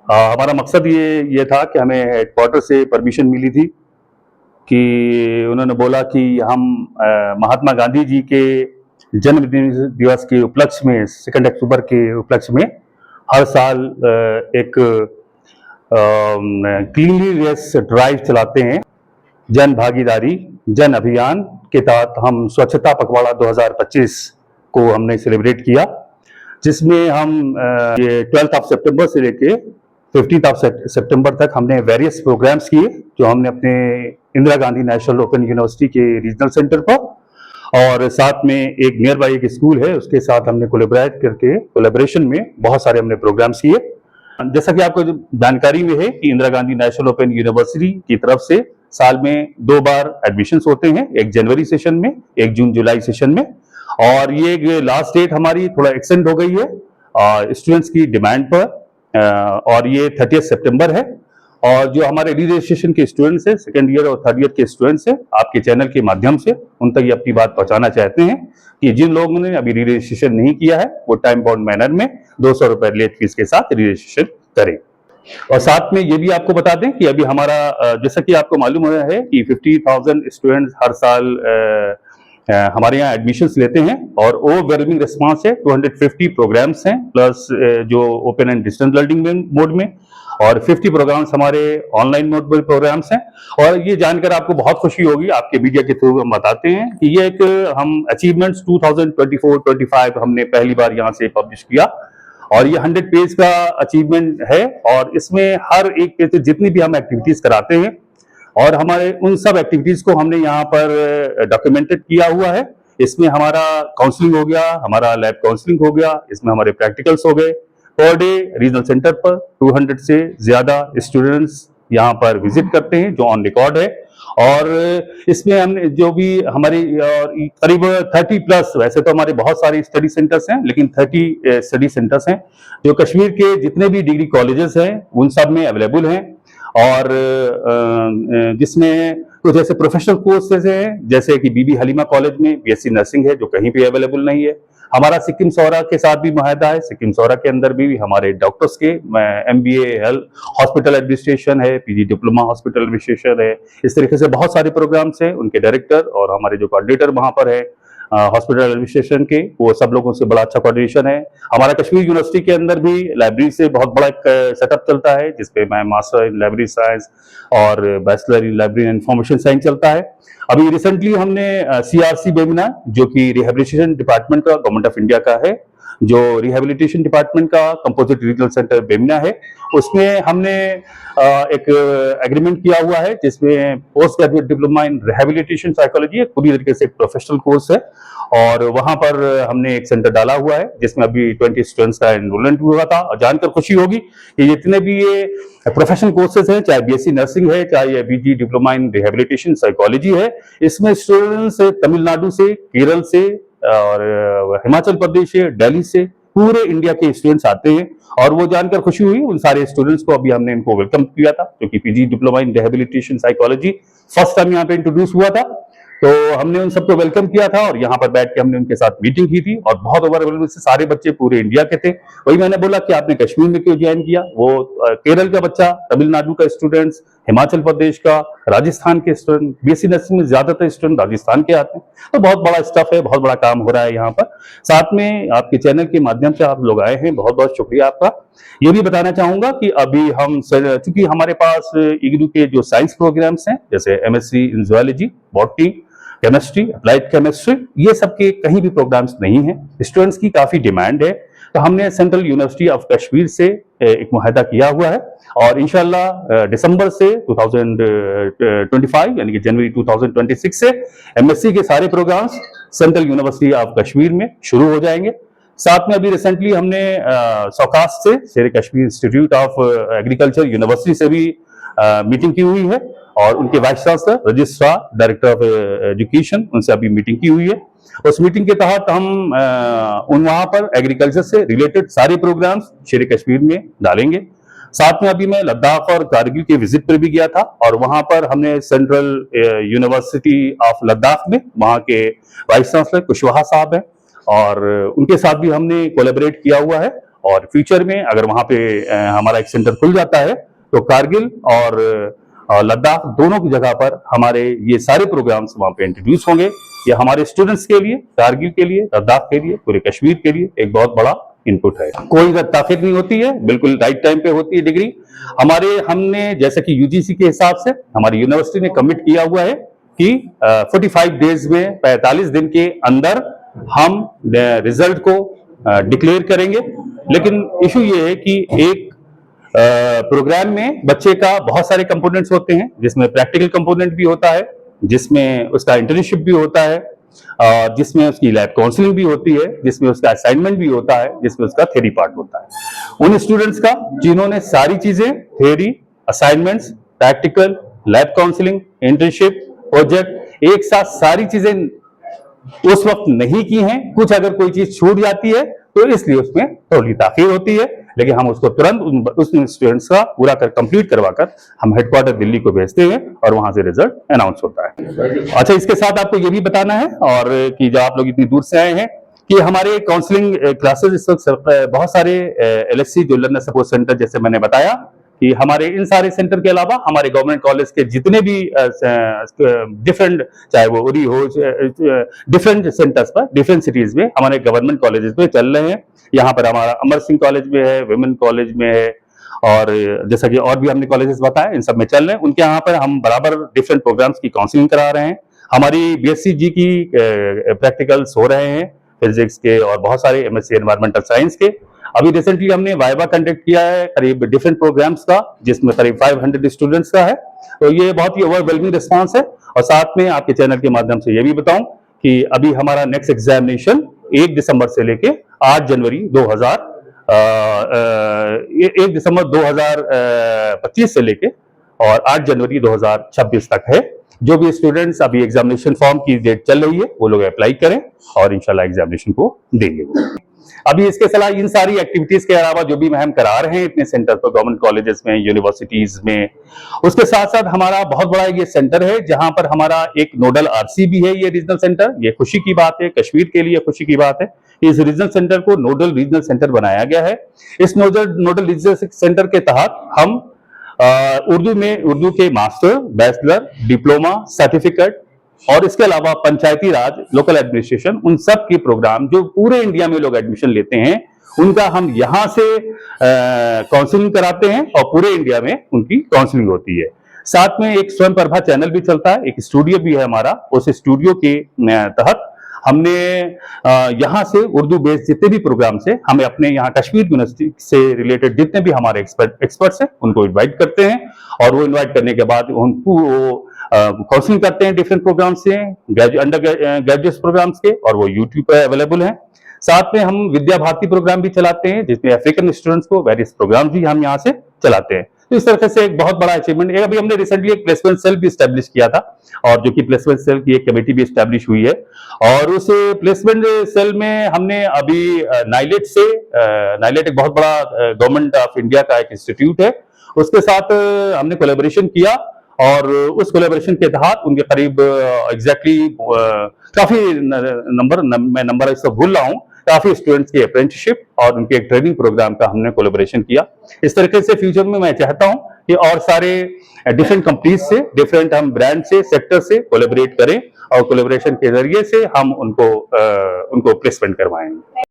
हमारा मकसद ये था कि हमें हेडक्वार्टर से परमिशन मिली थी कि उन्होंने बोला कि हम महात्मा गांधी जी के जन्म दिवस के उपलक्ष्य में 2 अक्टूबर के उपलक्ष्य में हर साल एक क्लीनलीनेस ड्राइव चलाते हैं। जन भागीदारी जन अभियान के तहत हम स्वच्छता पखवाड़ा 2025 को हमने सेलिब्रेट किया, जिसमें हम ये 12 सितंबर से लेके 15 सितंबर तक हमने वेरियस प्रोग्राम्स किए, जो हमने अपने Indira Gandhi national open university के रीजनल सेंटर पर और साथ में एक नियर बाई एक स्कूल है उसके साथ हमने कोलेबोरेशन में बहुत सारे हमने प्रोग्राम्स किए। जैसा कि आपको जानकारी में है कि Indira Gandhi national open university की तरफ से साल में 2 बार एडमिशंस होते हैं, एक जनवरी सेशन में, एक जून जुलाई सेशन में। और ये लास्ट डेट हमारी थोड़ा एक्सटेंड हो गई है स्टूडेंट्स की डिमांड पर और ये 30 सितंबर है। और जो हमारे री रजिस्ट्रेशन के स्टूडेंट्स हैं, सेकेंड ईयर और थर्ड ईयर के स्टूडेंट्स हैं, आपके चैनल के माध्यम से उन तक ये अपनी बात पहुंचाना चाहते हैं कि जिन लोगों ने अभी री रजिस्ट्रेशन नहीं किया है वो टाइम बाउंड मैनर में 200 रुपए लेट फीस के साथ री रजिस्ट्रेशन करें। और साथ में ये भी आपको बता दें कि अभी हमारा जैसा कि आपको मालूम हो रहा है कि 50,000 स्टूडेंट्स हर साल हमारे यहाँ एडमिशंस लेते हैं और ओवरवेलमिंग रिस्पांस है। 250 प्रोग्राम्स हैं प्लस जो open and distance learning mode में और 50 प्रोग्राम्स हमारे ऑनलाइन मोड में प्रोग्राम्स हैं। और ये जानकर आपको बहुत खुशी होगी, आपके मीडिया के थ्रू हम बताते हैं कि ये एक हम अचीवमेंट्स 2024-25 हमने पहली बार यहाँ से पब्लिश किया और ये 100 पेज का अचीवमेंट है और इसमें हर एक पेज से जितनी भी हम एक्टिविटीज कराते हैं और हमारे उन सब एक्टिविटीज को हमने यहाँ पर डॉक्यूमेंटेड किया हुआ है। इसमें हमारा काउंसलिंग हो गया, हमारा लैब काउंसलिंग हो गया, इसमें हमारे प्रैक्टिकल्स हो गए। पर डे रीजनल सेंटर पर 200 से ज्यादा स्टूडेंट्स यहाँ पर विजिट करते हैं, जो ऑन रिकॉर्ड है। और इसमें हमने जो भी हमारी करीब 30 प्लस, वैसे तो हमारे बहुत सारे स्टडी सेंटर्स हैं लेकिन 30 स्टडी सेंटर्स हैं जो कश्मीर के जितने भी डिग्री कॉलेजेस हैं उन सब में अवेलेबल हैं। और जिसमें कुछ ऐसे प्रोफेशनल कोर्सेज हैं जैसे कि बीबी हलीमा कॉलेज में बीएससी नर्सिंग है जो कहीं भी अवेलेबल नहीं है। हमारा सिक्किम सौरा के साथ भी मुआहदा है, सिक्किम सौरा के अंदर भी हमारे डॉक्टर्स के एमबीए हेल्थ हॉस्पिटल एडमिनिस्ट्रेशन है, पीजी डिप्लोमा हॉस्पिटल एडमिनिस्ट्रेशन है। इस तरीके से बहुत सारे प्रोग्राम्स हैं, उनके डायरेक्टर और हमारे जो कोऑर्डिनेटर वहां पर है हॉस्पिटल एडमिनिस्ट्रेशन के, वो सब लोगों से बड़ा अच्छा कोऑर्डिनेशन है। हमारा कश्मीर यूनिवर्सिटी के अंदर भी लाइब्रेरी से बहुत बड़ा एक सेटअप चलता है जिसपे मैं मास्टर इन लाइब्रेरी साइंस और bachelor in library and information science चलता है। अभी रिसेंटली हमने सीआरसी वेबिनार, जो कि रिहेबिलिटेशन डिपार्टमेंट का गवर्नमेंट ऑफ इंडिया का है, जो रिहेबिलिटेशन डिपार्टमेंट का कंपोजिट रीजनल सेंटर बेमिना है, उसमें हमने एक एग्रीमेंट किया हुआ है जिसमें post graduate diploma in rehabilitation psychology पूरी तरीके से एक प्रोफेशनल कोर्स है और वहां पर हमने एक सेंटर डाला हुआ है जिसमें अभी 20 स्टूडेंट्स का एनरोलमेंट हुआ था। और जानकर खुशी होगी कि जितने भी ये प्रोफेशनल कोर्सेज हैं, चाहे बीएससी नर्सिंग है, चाहे ये बीजी डिप्लोमा इन रिहेबिलिटेशन साइकोलॉजी है, इसमें स्टूडेंट्स तमिलनाडु से, केरल से और हिमाचल प्रदेश से, दिल्ली से, पूरे इंडिया के स्टूडेंट्स आते हैं। और वो जानकर खुशी हुई उन सारे स्टूडेंट्स को अभी हमने इनको वेलकम किया था, क्योंकि PG diploma in rehabilitation psychology first time यहाँ पे इंट्रोड्यूस हुआ था। तो हमने उन सबको वेलकम किया था और यहाँ पर बैठ के हमने उनके साथ मीटिंग की थी और बहुत ओवरवेलमिंग से सारे बच्चे पूरे इंडिया के थे। वही मैंने बोला कि आपने कश्मीर में क्यों ज्वाइन किया, वो केरल का बच्चा, तमिलनाडु का स्टूडेंट्स, हिमाचल प्रदेश का, राजस्थान के स्टूडेंट, बीएससी नर्सिंग में ज्यादातर स्टूडेंट राजस्थान के आते हैं। तो बहुत बड़ा स्टफ है, बहुत बड़ा काम हो रहा है यहाँ पर। साथ में आपके चैनल के माध्यम से आप लोग आए हैं, बहुत बहुत शुक्रिया आपका। ये भी बताना चाहूंगा कि अभी हम चूंकि हमारे पास इग्नू के जो साइंस प्रोग्राम्स हैं जैसे MSc in zoology, botany, chemistry, applied chemistry, ये सब के कहीं भी प्रोग्राम्स नहीं है। स्टूडेंट्स की काफी डिमांड है, तो हमने सेंट्रल यूनिवर्सिटी ऑफ कश्मीर से एक मुआहदा किया हुआ है और इंशाल्लाह दिसंबर से 2025 यानी कि जनवरी 2026 से एमएससी के सारे programs central university of Kashmir में शुरू हो जाएंगे। साथ में अभी रिसेंटली हमने सौकास से, शेर Kashmir institute of agriculture university से भी मीटिंग की हुई है और उनके vice chancellor, registrar, director of education, उनसे अभी मीटिंग की हुई है। उस मीटिंग के तहत हम वहां पर एग्रीकल्चर से रिलेटेड सारे प्रोग्राम्स शेर कश्मीर में डालेंगे। साथ में अभी मैं लद्दाख और कारगिल के विजिट पर भी गया था और वहां पर हमने सेंट्रल यूनिवर्सिटी ऑफ लद्दाख में वहां के वाइस चांसलर कुशवाहा साहब हैं और उनके साथ भी हमने कोलैबोरेट किया हुआ है और फ्यूचर में अगर वहाँ पे हमारा एक सेंटर खुल जाता है तो कारगिल और लद्दाख दोनों की जगह पर हमारे ये सारे प्रोग्राम्स वहाँ पे इंट्रोड्यूस होंगे। ये हमारे स्टूडेंट्स के लिए, कारगिल के लिए, लद्दाख के लिए, पूरे कश्मीर के लिए एक बहुत बड़ा इनपुट है। कोई ताखिर नहीं होती है, बिल्कुल राइट टाइम पे होती है डिग्री। हमने जैसे कि यूजीसी के हिसाब से हमारी यूनिवर्सिटी ने कमिट किया हुआ है कि 45 डेज में, 45 दिन के अंदर हम रिजल्ट को डिक्लेयर करेंगे। लेकिन इशू ये है कि एक प्रोग्राम में बच्चे का बहुत सारे कंपोनेंट्स होते हैं, जिसमें प्रैक्टिकल कंपोनेंट भी होता है, जिसमें उसका इंटर्नशिप भी होता है, जिसमें उसकी लैब काउंसलिंग भी होती है, जिसमें उसका असाइनमेंट भी होता है, जिसमें उसका थ्योरी पार्ट होता है। उन स्टूडेंट्स का जिन्होंने सारी चीजें, theory, assignments, practical, lab counselling, internship, project, एक साथ सारी चीजें उस वक्त नहीं की हैं, कुछ अगर कोई चीज छूट जाती है तो इसलिए उसमें थोड़ी ताखीर होती है, लेकिन हम उसको तुरंत उस स्टूडेंट्स का पूरा कंप्लीट करवाकर हम हेडक्वार्टर दिल्ली को भेजते हैं और वहां से रिजल्ट अनाउंस होता है। अच्छा, इसके साथ आपको ये भी बताना है और कि जो आप लोग इतनी दूर से आए हैं कि हमारे काउंसलिंग क्लासेस इस वक्त बहुत सारे एलएससी जो लर्नर सपोर्ट सेंटर, जैसे मैंने बताया कि हमारे इन सारे सेंटर के अलावा हमारे गवर्नमेंट कॉलेज के जितने भी डिफरेंट, चाहे वो उरी हो, डिफरेंट सेंटर्स पर, डिफरेंट सिटीज में हमारे गवर्नमेंट कॉलेजेस में चल रहे हैं। यहाँ पर हमारा अमर सिंह कॉलेज में है, विमेन कॉलेज में है, और जैसा कि और भी हमने कॉलेजेस बताए, इन सब में चल रहे हैं। उनके यहाँ पर हम बराबर डिफरेंट प्रोग्राम्स की काउंसलिंग करा रहे हैं। हमारी बीएससी जी की प्रैक्टिकल्स हो रहे हैं, फिजिक्स के और बहुत सारे एमएससी एनवायरमेंटल साइंस के। अभी रिसेंटली हमने वाइवा कंडक्ट किया है करीब डिफरेंट प्रोग्राम्स का, जिसमें करीब 500 स्टूडेंट्स का है। तो ये बहुत ही ओवरवेलमिंग रिस्पांस है। और साथ में आपके चैनल के माध्यम से ये भी बताऊं कि अभी हमारा नेक्स्ट एग्जामिनेशन 1 दिसंबर से लेके 8 जनवरी 1 दिसंबर 2025 से लेके और 8 जनवरी 2026 तक है। जो भी स्टूडेंट्स, अभी एग्जामिनेशन फॉर्म की डेट चल रही है, वो लोग अप्लाई करें और इंशाल्लाह एग्जामिनेशन को देंगे। अभी इसके साथ इन सारी एक्टिविटीज के अलावा जो भी हम करा रहे हैं इतने सेंटर पर, गवर्नमेंट कॉलेजेस में, यूनिवर्सिटीज में, उसके साथ साथ हमारा बहुत बड़ा ये सेंटर है जहां पर हमारा एक नोडल आरसी भी है। ये रीजनल सेंटर, ये खुशी की बात है, कश्मीर के लिए खुशी की बात है। इस रीजनल सेंटर को नोडल रीजनल सेंटर बनाया गया है। इस नोडल रीजनल सेंटर के तहत हम उर्दू के मास्टर, बैचलर, डिप्लोमा, सर्टिफिकेट और इसके अलावा पंचायती राज, लोकल एडमिनिस्ट्रेशन, उन सब के प्रोग्राम जो पूरे इंडिया में लोग एडमिशन लेते हैं, उनका हम यहां से काउंसलिंग कराते हैं और पूरे इंडिया में उनकी काउंसलिंग होती है। साथ में एक स्वयं प्रभा चैनल भी चलता है, एक स्टूडियो भी है हमारा। उस स्टूडियो के तहत हमने यहाँ से उर्दू बेस्ड जितने भी प्रोग्राम से हमें अपने यहाँ कश्मीर यूनिवर्सिटी से रिलेटेड जितने भी हमारे एक्सपर्ट्स हैं उनको इनवाइट करते हैं, और वो इनवाइट करने के बाद उनको काउंसलिंग करते हैं डिफरेंट प्रोग्राम से, अंडर ग्रेजुएट प्रोग्राम्स के, और वो यूट्यूब पर अवेलेबल हैं। साथ में हम विद्या भारती प्रोग्राम भी चलाते हैं, जिसमें अफ्रीकन स्टूडेंट्स को वेरियस प्रोग्राम भी हम यहाँ से चलाते हैं। तो इस तरह से एक बहुत बड़ा अचीवमेंट है। अभी हमने रिसेंटली एक प्लेसमेंट सेल भी स्टैब्लिश किया था, और जो कि प्लेसमेंट सेल की एक कमेटी भी स्टैब्लिश हुई है, और उस प्लेसमेंट सेल में हमने अभी नाइलेट एक बहुत बड़ा गवर्नमेंट ऑफ इंडिया का एक इंस्टीट्यूट है, उसके साथ हमने कोलैबोरेशन किया, और उस कोलैबोरेशन के तहत उनके करीब एग्जैक्टली काफी मैं नंबर इसको भूल रहा हूँ, काफी स्टूडेंट्स की अप्रेंटिसशिप और उनके एक ट्रेनिंग प्रोग्राम का हमने कोलैबोरेशन किया। इस तरीके से फ्यूचर में मैं चाहता हूं कि और सारे डिफरेंट कंपनीज से, डिफरेंट हम ब्रांड से, सेक्टर से कोलैबोरेट करें, और कोलैबोरेशन के जरिए से हम उनको प्लेसमेंट करवाएंगे।